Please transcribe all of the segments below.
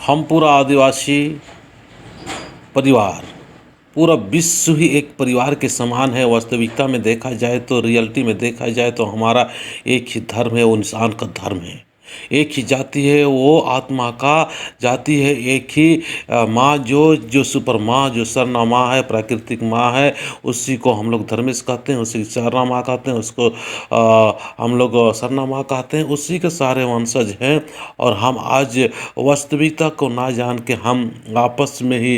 हम पूरा आदिवासी परिवार, पूरा विश्व ही एक परिवार के समान है। वास्तविकता में देखा जाए तो, रियलिटी में देखा जाए तो हमारा एक ही धर्म है, वो इंसान का धर्म है। एक ही जाति है, वो आत्मा का जाति है। एक ही माँ, जो सुपर माँ, जो सरना माँ है, प्राकृतिक माँ है, उसी को हम लोग धर्मेश कहते हैं, उसी को सरना माँ कहते हैं, उसको हम लोग सरना माँ कहते हैं। उसी के सारे वंशज हैं। और हम आज वास्तविकता को ना जान के हम आपस में ही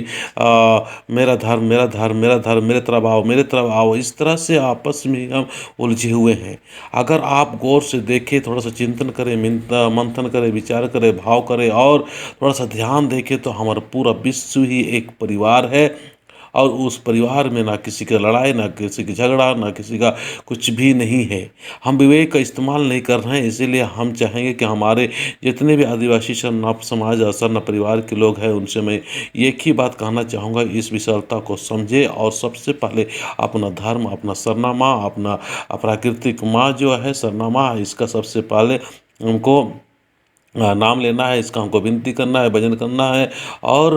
मेरा धर्म, मेरा धर्म, मेरा धर्म, मेरे तरफ आओ, मेरे तरफ आओ, इस तरह से आपस में ही हम उलझे हुए हैं। अगर आप गौर से देखें, थोड़ा सा चिंतन करें, मंथन करें, विचार करें, भाव करें और थोड़ा सा ध्यान देखें तो हमारा पूरा विश्व ही एक परिवार है। और उस परिवार में ना किसी का लड़ाई, ना किसी की झगड़ा, ना किसी का कुछ भी नहीं है। हम विवेक का इस्तेमाल नहीं कर रहे हैं, इसीलिए हम चाहेंगे कि हमारे जितने भी आदिवासी सरना समाज और सरना परिवार के लोग हैं, उनसे मैं एक ही बात कहना चाहूँगा, इस विशालता को समझे और सबसे पहले अपना धर्म, अपना सरना माँ, अपना प्राकृतिक माँ जो है सरना माँ, इसका सबसे पहले उनको नाम लेना है, इसका हमको विनती करना है, भजन करना है। और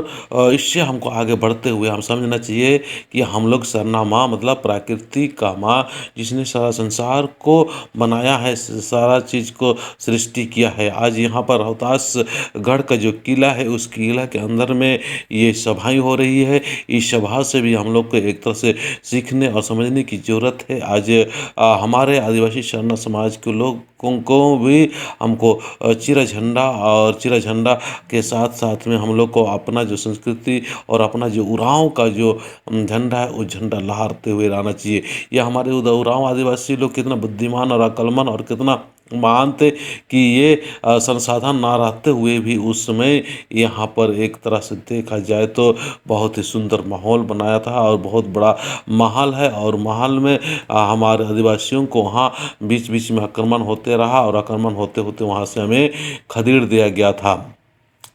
इससे हमको आगे बढ़ते हुए हम समझना चाहिए कि हम लोग सरना माँ मतलब प्रकृति का माँ, जिसने सारा संसार को बनाया है, सारा चीज़ को सृष्टि किया है। आज यहाँ पर रोहतास गढ़ का जो किला है, उस किला के अंदर में ये सभाएं हो रही है। इस सभा से भी हम लोग को एक तरह से सीखने और समझने की ज़रूरत है। आज हमारे आदिवासी सरना समाज के लोगों को भी हमको चिरा झंडा के साथ साथ में हम लोग को अपना जो संस्कृति और अपना जो उरांव का जो झंडा है, वो झंडा लहराते हुए रहना चाहिए। ये हमारे उरांव आदिवासी लोग कितना बुद्धिमान और अक्लमंद और कितना महान थे कि ये संसाधन ना रहते हुए भी उस समय यहाँ पर एक तरह से देखा जाए तो बहुत ही सुंदर माहौल बनाया था और बहुत बड़ा महल है। और महल में हमारे आदिवासियों को वहाँ बीच बीच में आक्रमण होते रहा और आक्रमण होते होते वहाँ से हमें खदेड़ दिया गया था।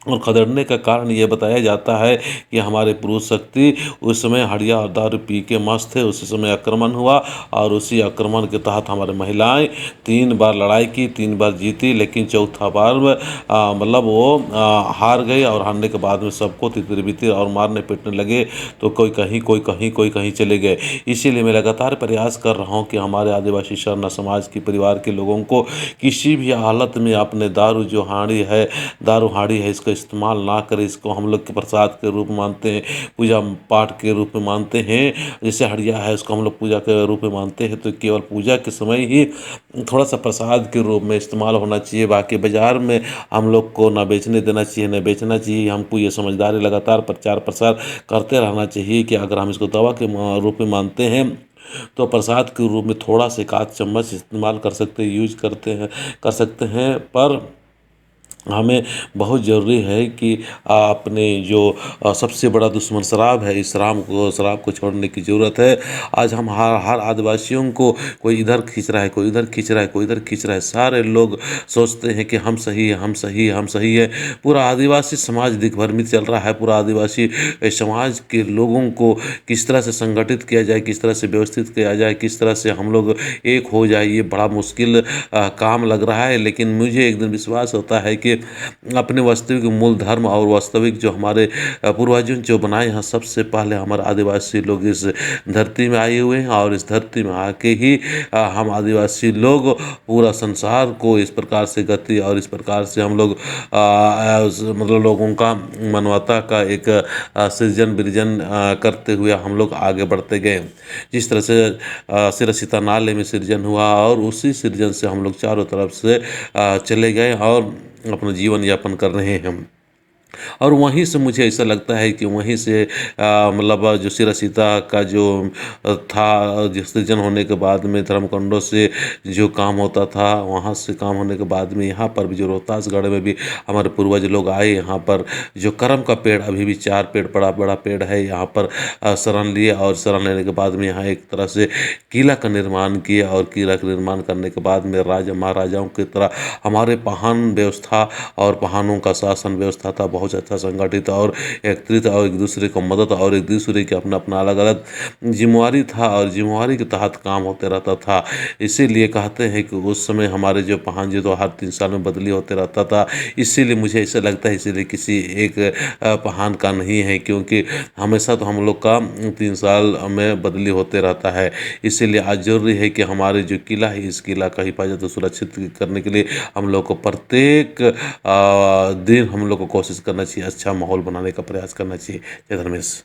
और खदेड़ने का कारण ये बताया जाता है कि हमारे पुरुष शक्ति उस समय हड़िया और दारू पी के मस्त थे। उसी समय आक्रमण हुआ और उसी आक्रमण के तहत हमारे महिलाएं 3 बार लड़ाई की, 3 बार जीती, लेकिन चौथा बार मतलब वो हार गए। और हारने के बाद में सबको तितर बितर और मारने पीटने लगे, तो कोई कहीं, कोई कहीं, कोई कहीं चले गए। इसीलिए मैं लगातार प्रयास कर रहा हूँ कि हमारे आदिवासी सरना समाज के परिवार के लोगों को किसी भी हालत में अपने दारू हाड़ी है, इसका इस्तेमाल ना करें। इसको हम लोग के प्रसाद के रूप में मानते हैं, पूजा पाठ के रूप में मानते हैं। जैसे हड़िया है, उसको हम लोग पूजा के रूप में मानते हैं, तो केवल पूजा के समय ही थोड़ा सा प्रसाद के रूप में इस्तेमाल होना चाहिए। बाकी बाजार में हम लोग को ना बेचने देना चाहिए, ना बेचना चाहिए। हमको ये समझदारी लगातार प्रचार प्रसार करते रहना चाहिए कि अगर हम इसको दवा के रूप में मानते हैं तो प्रसाद के रूप में थोड़ा से 1 आध चम्मच इस्तेमाल कर सकते हैं, यूज कर सकते हैं। पर हमें बहुत ज़रूरी है कि अपने जो सबसे बड़ा दुश्मन शराब है, इस शराब को छोड़ने की ज़रूरत है। आज हम हर आदिवासियों को कोई इधर खींच रहा है, कोई इधर खींच रहा है, कोई इधर खींच रहा है। सारे लोग सोचते हैं कि हम सही है, हम सही है, हम सही है। पूरा आदिवासी समाज दिग्भ्रमित चल रहा है। पूरा आदिवासी समाज के लोगों को किस तरह से संगठित किया जाए, किस तरह से व्यवस्थित किया जाए, किस तरह से हम लोग एक हो जाए, ये बड़ा मुश्किल काम लग रहा है। लेकिन मुझे एक दिन विश्वास होता है कि अपने वास्तविक मूल धर्म और वास्तविक जो हमारे पूर्वजों जो बनाए हैं, सबसे पहले हमारे आदिवासी लोग इस धरती में आए हुए हैं। और इस धरती में आके ही हम आदिवासी लोग पूरा संसार को इस प्रकार से गति और इस प्रकार से हम लोग मतलब लोगों का मानवता का एक सृजन विरजन करते हुए हम लोग आगे बढ़ते गए। जिस तरह से सिरसिता नाले में सृजन हुआ और उसी सृजन से हम लोग चारों तरफ से चले गए और अपना जीवन यापन कर रहे हैं। और वहीं से मुझे ऐसा लगता है कि वहीं से मतलब जो सिरसीता का जो था, जो सृजन होने के बाद में धर्मकुंडों से जो काम होता था, वहाँ से काम होने के बाद में यहाँ पर भी जो रोहतासगढ़ में भी हमारे पूर्वज लोग आए। यहाँ पर जो करम का पेड़, अभी भी 4 पेड़ बड़ा पेड़ है, यहाँ पर शरण लिए और शरण लेने के बाद में यहाँ एक तरह से किला का निर्माण किया। और किला का निर्माण करने के बाद में राजा महाराजाओं की तरह हमारे पहान व्यवस्था और पहानों का शासन व्यवस्था था, बहुत अच्छा संगठित और एकत्रित और एक दूसरे को मदद और एक दूसरे के अपना अपना अलग अलग जिम्मेवारी था और जिम्मेवारी के तहत काम होते रहता था। इसीलिए कहते हैं कि उस समय हमारे जो पहान जी तो हर 3 साल में बदली होते रहता था। इसीलिए मुझे ऐसा लगता है, इसीलिए किसी एक पहान का नहीं है, क्योंकि हमेशा तो हम लोग का 3 साल में बदली होते रहता है। इसीलिए आज जरूरी है कि हमारे जो किला है, इस किला का हिफाजत और सुरक्षित करने के लिए हम लोग को प्रत्येक दिन हम लोग को कोशिश करना चाहिए, अच्छा माहौल बनाने का प्रयास करना चाहिए। जय धर्मेश।